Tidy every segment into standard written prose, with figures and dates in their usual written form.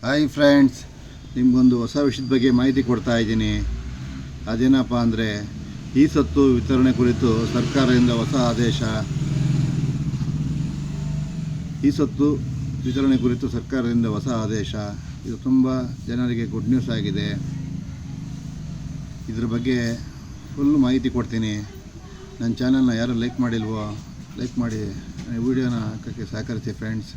Hi friends, ನಿಮಗೊಂದು ಹೊಸ ವಿಷಯದ ಬಗ್ಗೆ ಮಾಹಿತಿ ಕೊಡ್ತಾ ಇದ್ದೀನಿ. ಅದೇನಪ್ಪ ಅಂದರೆ ಈ ಸತ್ತು ವಿತರಣೆ ಕುರಿತು ಸರ್ಕಾರದಿಂದ ಹೊಸ ಆದೇಶ. ಈ ಸತ್ತು ವಿತರಣೆ ಕುರಿತು ಸರ್ಕಾರದಿಂದ ಹೊಸ ಆದೇಶ. ಇದು ತುಂಬ ಜನರಿಗೆ ಗುಡ್ ನ್ಯೂಸ್ ಆಗಿದೆ. ಇದ್ರ ಬಗ್ಗೆ ಫುಲ್ ಮಾಹಿತಿ ಕೊಡ್ತೀನಿ. ನನ್ನ ಚಾನಲ್ನ ಯಾರು ಲೈಕ್ ಮಾಡಿಲ್ವೋ ಲೈಕ್ ಮಾಡಿ ವಿಡಿಯೋನ ಹಾಕೋಕ್ಕೆ ಸಹಕರಿಸಿ ಫ್ರೆಂಡ್ಸ್.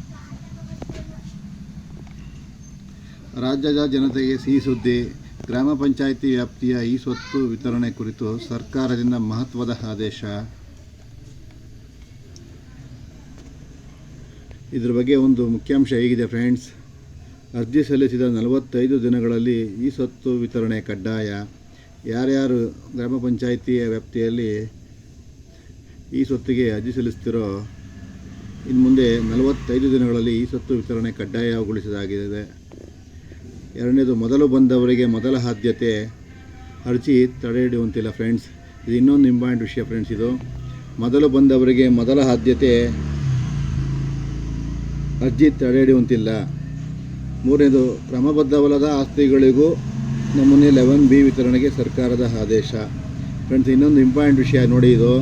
ರಾಜ್ಯದ ಜನತೆಗೆ ಸಿಹಿ ಸುದ್ದಿ. ಗ್ರಾಮ ಪಂಚಾಯಿತಿ ವ್ಯಾಪ್ತಿಯ ಈ ಸ್ವತ್ತು ವಿತರಣೆ ಕುರಿತು ಸರ್ಕಾರದಿಂದ ಮಹತ್ವದ ಆದೇಶ. ಇದ್ರ ಬಗ್ಗೆ ಒಂದು ಮುಖ್ಯಾಂಶ ಹೀಗಿದೆ ಫ್ರೆಂಡ್ಸ್. ಅರ್ಜಿ ಸಲ್ಲಿಸಿದ 45 ದಿನಗಳಲ್ಲಿ ಈ ಸ್ವತ್ತು ವಿತರಣೆ ಕಡ್ಡಾಯ. ಯಾರ್ಯಾರು ಗ್ರಾಮ ಪಂಚಾಯಿತಿಯ ವ್ಯಾಪ್ತಿಯಲ್ಲಿ ಈ ಸ್ವತ್ತಿಗೆ ಅರ್ಜಿ ಸಲ್ಲಿಸ್ತಿರೋ ಇನ್ನು ಮುಂದೆ 45 ದಿನಗಳಲ್ಲಿ ಈ ಸ್ವತ್ತು ವಿತರಣೆ ಕಡ್ಡಾಯಗೊಳಿಸಲಾಗಿದೆ. ಎರಡನೇದು, ಮೊದಲು ಬಂದವರಿಗೆ ಮೊದಲ ಆದ್ಯತೆ. ಅರ್ಜಿ ತಡೆ ಹಿಡಿಯುವಂತಿಲ್ಲ ಫ್ರೆಂಡ್ಸ್. ಇದು ಇನ್ನೊಂದು ಇಂಪಾರ್ಟೆಂಟ್ ವಿಷಯ ಫ್ರೆಂಡ್ಸ್. ಇದು ಮೊದಲು ಬಂದವರಿಗೆ ಮೊದಲ ಆದ್ಯತೆ, ಅರ್ಜಿ ತಡೆ ಹಿಡಿಯುವಂತಿಲ್ಲ. ಮೂರನೇದು, ಕ್ರಮಬದ್ಧವಲ್ಲದ ಆಸ್ತಿಗಳಿಗೂ ನಮೂನೆ 11B ವಿತರಣೆಗೆ ಸರ್ಕಾರದ ಆದೇಶ. ಫ್ರೆಂಡ್ಸ್, ಇನ್ನೊಂದು ಇಂಪಾರ್ಟೆಂಟ್ ವಿಷಯ ನೋಡಿ. ಇದು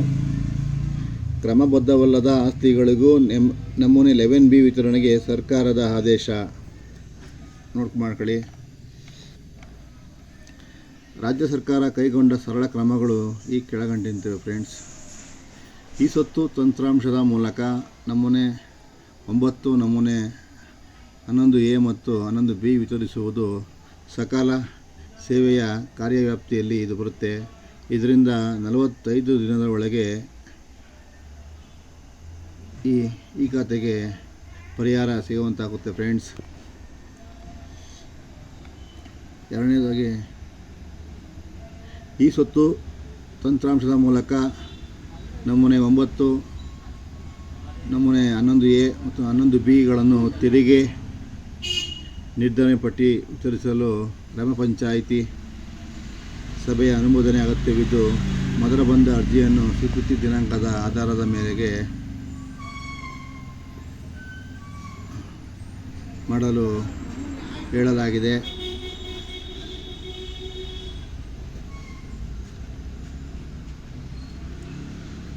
ಕ್ರಮಬದ್ಧವಲ್ಲದ ಆಸ್ತಿಗಳಿಗೂ ನಮೂನೆ 11B ವಿತರಣೆಗೆ ಸರ್ಕಾರದ ಆದೇಶ. ಮಾಡ್ಕೊಳ್ಳಿ. ರಾಜ್ಯ ಸರ್ಕಾರ ಕೈಗೊಂಡ ಸರಳ ಕ್ರಮಗಳು ಈ ಕೆಳಗಂಡಂತಿವೆ ಫ್ರೆಂಡ್ಸ್. ಈ ಸ್ವತ್ತು ತಂತ್ರಾಂಶದ ಮೂಲಕ ನಮೂನೆ 9, ನಮೂನೆ 11A ಮತ್ತು 11B ವಿತರಿಸುವುದು ಸಕಾಲ ಸೇವೆಯ ಕಾರ್ಯವ್ಯಾಪ್ತಿಯಲ್ಲಿ ಇದು ಬರುತ್ತೆ. ಇದರಿಂದ 45 ದಿನದ ಒಳಗೆ ಈ ಖಾತೆಗೆ ಪರಿಹಾರ ಸಿಗುವಂತಾಗುತ್ತೆ ಫ್ರೆಂಡ್ಸ್. ಎರಡನೇದಾಗಿ, ಈ ಸ್ವತ್ತು ತಂತ್ರಾಂಶದ ಮೂಲಕ ನಮೂನೆ 9, ನಮೂನೆ 11A ಮತ್ತು 11Bಗಳನ್ನು ತೆರಿಗೆ ನಿರ್ಧರಣೆ ಪಟ್ಟಿ ವಿತರಿಸಲು ಗ್ರಾಮ ಪಂಚಾಯಿತಿ ಸಭೆಯ ಅನುಮೋದನೆ ಅಗತ್ಯವಿದ್ದು, ಮೊದಲ ಬಂದ ಅರ್ಜಿಯನ್ನು ಸ್ವೀಕೃತಿ ದಿನಾಂಕದ ಆಧಾರದ ಮೇರೆಗೆ ಮಾಡಲು ಹೇಳಲಾಗಿದೆ.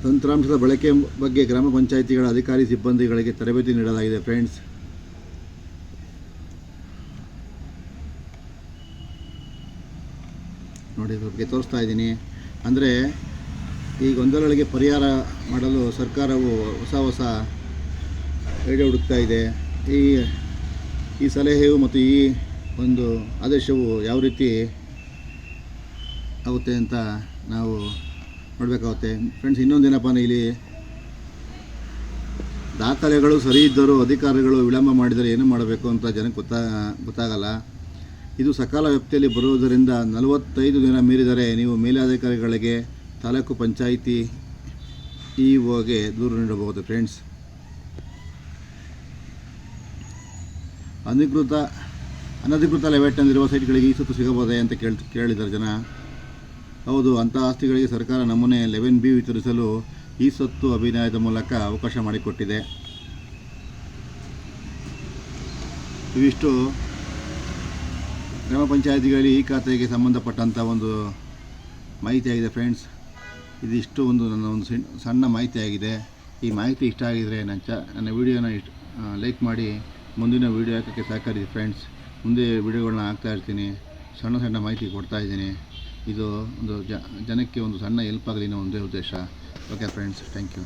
ತಂತ್ರಾಂಶದ ಬಳಕೆ ಬಗ್ಗೆ ಗ್ರಾಮ ಪಂಚಾಯಿತಿಗಳ ಅಧಿಕಾರಿ ಸಿಬ್ಬಂದಿಗಳಿಗೆ ತರಬೇತಿ ನೀಡಲಾಗಿದೆ ಫ್ರೆಂಡ್ಸ್. ನೋಡಿ, ಇದ್ರ ಬಗ್ಗೆ ತೋರಿಸ್ತಾ ಇದ್ದೀನಿ. ಅಂದರೆ ಈ ಗೊಂದಲಗಳಿಗೆ ಪರಿಹಾರ ಮಾಡಲು ಸರ್ಕಾರವು ಹೊಸ ಐಡಿಯಾ ಹುಡುಕ್ತಾ ಇದೆ. ಈ ಸಲಹೆಯು ಮತ್ತು ಈ ಒಂದು ಆದೇಶವು ಯಾವ ರೀತಿ ಆಗುತ್ತೆ ಅಂತ ನಾವು ನೋಡಬೇಕಾಗುತ್ತೆ ಫ್ರೆಂಡ್ಸ್. ಇನ್ನೊಂದೇನಪ್ಪ ಅಂದರೆ, ಇಲ್ಲಿ ದಾಖಲೆಗಳು ಸರಿ ಇದ್ದರೂ ಅಧಿಕಾರಿಗಳು ವಿಳಂಬ ಮಾಡಿದರೆ ಏನು ಮಾಡಬೇಕು ಅಂತ ಜನಕ್ಕೆ ಗೊತ್ತಾಗಲ್ಲ. ಇದು ಸಕಾಲ ವ್ಯಾಪ್ತಿಯಲ್ಲಿ ಬರುವುದರಿಂದ 45 ದಿನ ಮೀರಿದರೆ ನೀವು ಮೇಲಧಿಕಾರಿಗಳಿಗೆ, ತಾಲೂಕು ಪಂಚಾಯಿತಿ ಇಒಗೆ ದೂರು ನೀಡಬಹುದು ಫ್ರೆಂಡ್ಸ್. ಅನಧಿಕೃತ ಲೆವೆಟ್ ಅಂದಿರುವ ಸೈಟ್ಗಳಿಗೆ ಈ ಸ್ವತ್ತು ಸಿಗಬಹುದೇ ಅಂತ ಕೇಳಿದ್ದಾರೆ ಜನ. ಹೌದು, ಅಂಥ ಆಸ್ತಿಗಳಿಗೆ ಸರ್ಕಾರ ನಮೂನೆ 11B ವಿತರಿಸಲು ಈ ಸ್ವತ್ತು ಅಭಿಯಾನದ ಮೂಲಕ ಅವಕಾಶ ಮಾಡಿಕೊಟ್ಟಿದೆ. ಇವಿಷ್ಟು ಗ್ರಾಮ ಪಂಚಾಯಿತಿಗಳಲ್ಲಿ ಈ ಖಾತೆಗೆ ಸಂಬಂಧಪಟ್ಟಂಥ ಒಂದು ಮಾಹಿತಿಯಾಗಿದೆ ಫ್ರೆಂಡ್ಸ್. ಇದಿಷ್ಟು ನನ್ನ ಒಂದು ಸಣ್ಣ ಮಾಹಿತಿಯಾಗಿದೆ. ಈ ಮಾಹಿತಿ ಇಷ್ಟ ಆಗಿದರೆ ನನ್ನ ವಿಡಿಯೋನ ಲೈಕ್ ಮಾಡಿ ಮುಂದಿನ ವಿಡಿಯೋ ಹಾಕೋಕ್ಕೆ ಸಹಕರಿಸಿ ಫ್ರೆಂಡ್ಸ್. ಮುಂದೆ ವಿಡಿಯೋಗಳನ್ನ ಹಾಕ್ತಾ ಇರ್ತೀನಿ. ಸಣ್ಣ ಮಾಹಿತಿ ಕೊಡ್ತಾ ಇದ್ದೀನಿ. ಇದು ಒಂದು ಜನಕ್ಕೆ ಒಂದು ಸಣ್ಣ ಹೆಲ್ಪ್ ಆಗಲಿ ಅನ್ನೋ ಒಂದೇ ಉದ್ದೇಶ. Okay friends, thank you.